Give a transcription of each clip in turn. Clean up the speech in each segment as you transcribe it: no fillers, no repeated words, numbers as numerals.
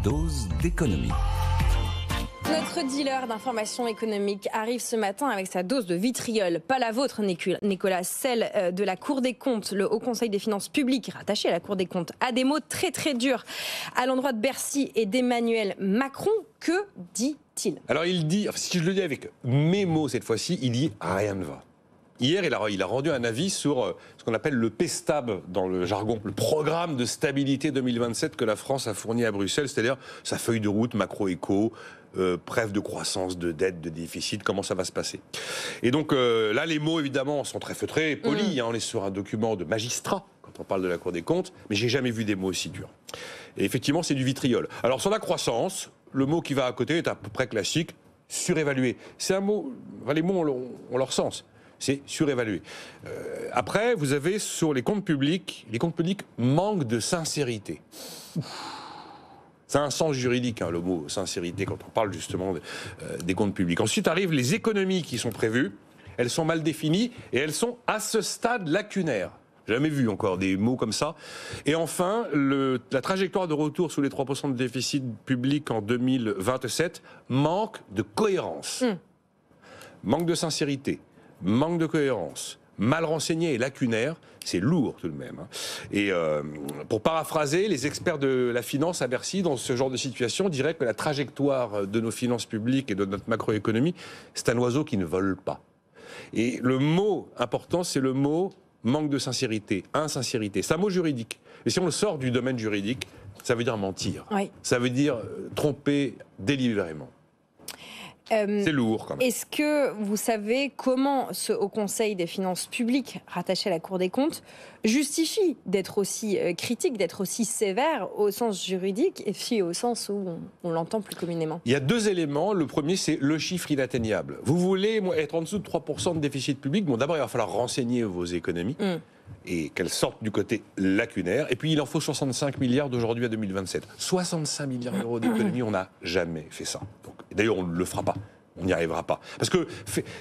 dose d'économie. Notre dealer d'informations économiques arrive ce matin avec sa dose de vitriol. Pas la vôtre, Nicolas, celle de la Cour des comptes. Le Haut Conseil des finances publiques, rattaché à la Cour des comptes, a des mots très très durs à l'endroit de Bercy et d'Emmanuel Macron. Que dit-il? Alors il dit, si je le dis avec mes mots cette fois-ci, il dit rien ne va. Hier, il a rendu un avis sur ce qu'on appelle le PSTAB dans le jargon, le programme de stabilité 2027 que la France a fourni à Bruxelles, c'est-à-dire sa feuille de route macro-éco, bref, de croissance, de dette, de déficit, comment ça va se passer. Et donc là, les mots, évidemment, sont très feutrés, polis, on est sur un document de magistrat quand on parle de la Cour des comptes, mais j'ai jamais vu des mots aussi durs. Et effectivement, c'est du vitriol. Alors sur la croissance, le mot qui va à côté est à peu près classique, surévalué. C'est un mot, les mots ont leur sens. C'est surévalué. Après, vous avez sur les comptes publics manquent de sincérité. C'est un sens juridique, le mot sincérité, quand on parle justement des comptes publics. Ensuite arrivent les économies qui sont prévues. Elles sont mal définies et elles sont à ce stade lacunaires. Jamais vu encore des mots comme ça. Et enfin, la trajectoire de retour sous les 3% de déficit public en 2027 manque de cohérence. Manque de sincérité. Manque de cohérence, mal renseigné et lacunaire, c'est lourd tout de même. Et pour paraphraser, les experts de la finance à Bercy, dans ce genre de situation, diraient que la trajectoire de nos finances publiques et de notre macroéconomie, c'est un oiseau qui ne vole pas. Et le mot important, c'est le mot manque de sincérité, insincérité. C'est un mot juridique. Et si on le sort du domaine juridique, ça veut dire mentir. Oui. Ça veut dire tromper délibérément. C'est lourd quand même. Est-ce que vous savez comment ce Haut Conseil des finances publiques, rattaché à la Cour des comptes, justifie d'être aussi critique, d'être aussi sévère au sens juridique et puis au sens où on l'entend plus communément? Il y a deux éléments. Le premier, c'est le chiffre inatteignable. Vous voulez être en dessous de 3% de déficit public, bon, d'abord il va falloir renseigner vos économies et qu'elles sortent du côté lacunaire. Et puis il en faut 65 milliards d'aujourd'hui à 2027. 65 milliards d'euros d'économie, on n'a jamais fait ça. D'ailleurs, on ne le fera pas. On n'y arrivera pas. Parce que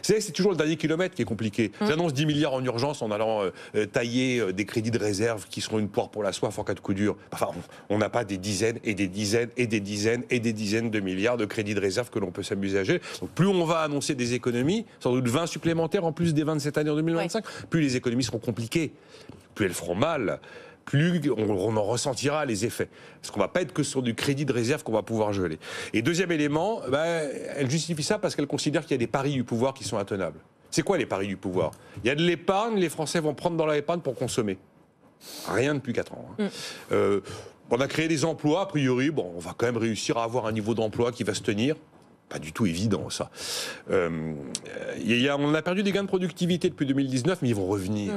c'est toujours le dernier kilomètre qui est compliqué. J'annonce 10 milliards en urgence en allant tailler des crédits de réserve qui seront une poire pour la soif en cas de coup dur. Enfin, on n'a pas des dizaines et des dizaines et des dizaines et des dizaines de milliards de crédits de réserve que l'on peut s'amuser à gérer. Donc plus on va annoncer des économies, sans doute 20 supplémentaires en plus des 20 de cette année en 2025, plus les économies seront compliquées, plus elles feront mal, plus on en ressentira les effets. Parce qu'on ne va pas être que sur du crédit de réserve qu'on va pouvoir geler. Et deuxième élément, elle justifie ça parce qu'elle considère qu'il y a des paris du pouvoir qui sont intenables. C'est quoi les paris du pouvoir? Il y a de l'épargne, les Français vont prendre dans l'épargne pour consommer. Rien depuis 4 ans. On a créé des emplois, a priori, on va quand même réussir à avoir un niveau d'emploi qui va se tenir. Pas du tout évident, ça. On a perdu des gains de productivité depuis 2019, mais ils vont revenir.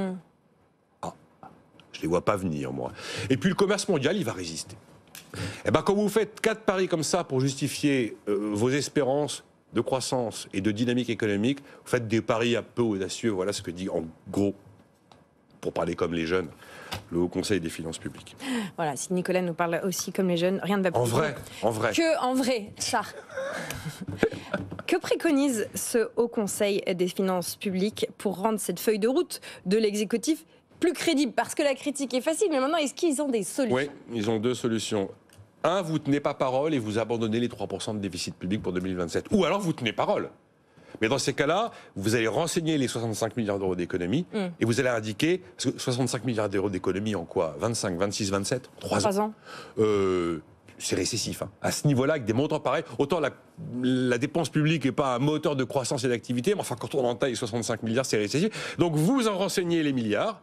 Je ne les vois pas venir, moi. Et puis le commerce mondial, il va résister. Et quand vous faites 4 paris comme ça pour justifier vos espérances de croissance et de dynamique économique, vous faites des paris un peu audacieux. Voilà ce que dit en gros, pour parler comme les jeunes, le Haut Conseil des finances publiques. Voilà, si Nicolas nous parle aussi comme les jeunes, rien ne va plus. En vrai. Que en vrai, ça. Que préconise ce Haut Conseil des finances publiques pour rendre cette feuille de route de l'exécutif plus crédible? Parce que la critique est facile, mais maintenant, est-ce qu'ils ont des solutions? Oui, ils ont 2 solutions. Un, vous tenez pas parole et vous abandonnez les 3% de déficit public pour 2027. Ou alors vous tenez parole. Mais dans ces cas-là, vous allez renseigner les 65 milliards d'euros d'économie et vous allez indiquer, parce que 65 milliards d'euros d'économie en quoi? 25, 26, 27 3 ans. C'est récessif. À ce niveau-là, avec des montants pareils, autant la dépense publique n'est pas un moteur de croissance et d'activité, mais enfin, quand on entaille 65 milliards, c'est récessif. Donc vous en renseignez les milliards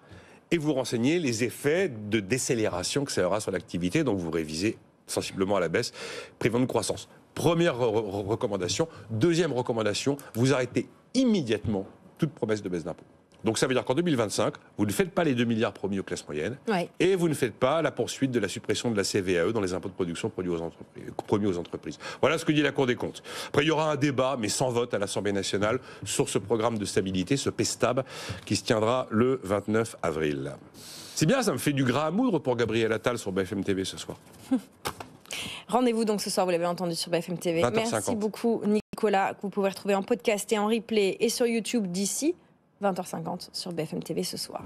et vous renseignez les effets de décélération que ça aura sur l'activité, donc vous révisez sensiblement à la baisse, prévision de croissance. Première recommandation. Deuxième recommandation, vous arrêtez immédiatement toute promesse de baisse d'impôts. Donc ça veut dire qu'en 2025, vous ne faites pas les 2 milliards promis aux classes moyennes et vous ne faites pas la poursuite de la suppression de la CVAE dans les impôts de production promis aux entreprises. Voilà ce que dit la Cour des comptes. Après, il y aura un débat, mais sans vote à l'Assemblée nationale, sur ce programme de stabilité, ce PSTAB, qui se tiendra le 29 avril. C'est bien, ça me fait du gras à moudre pour Gabriel Attal sur BFM TV ce soir. Rendez-vous donc ce soir, vous l'avez entendu, sur BFM TV. Merci beaucoup Nicolas, que vous pouvez retrouver en podcast et en replay et sur YouTube d'ici 20h50 sur BFM TV ce soir.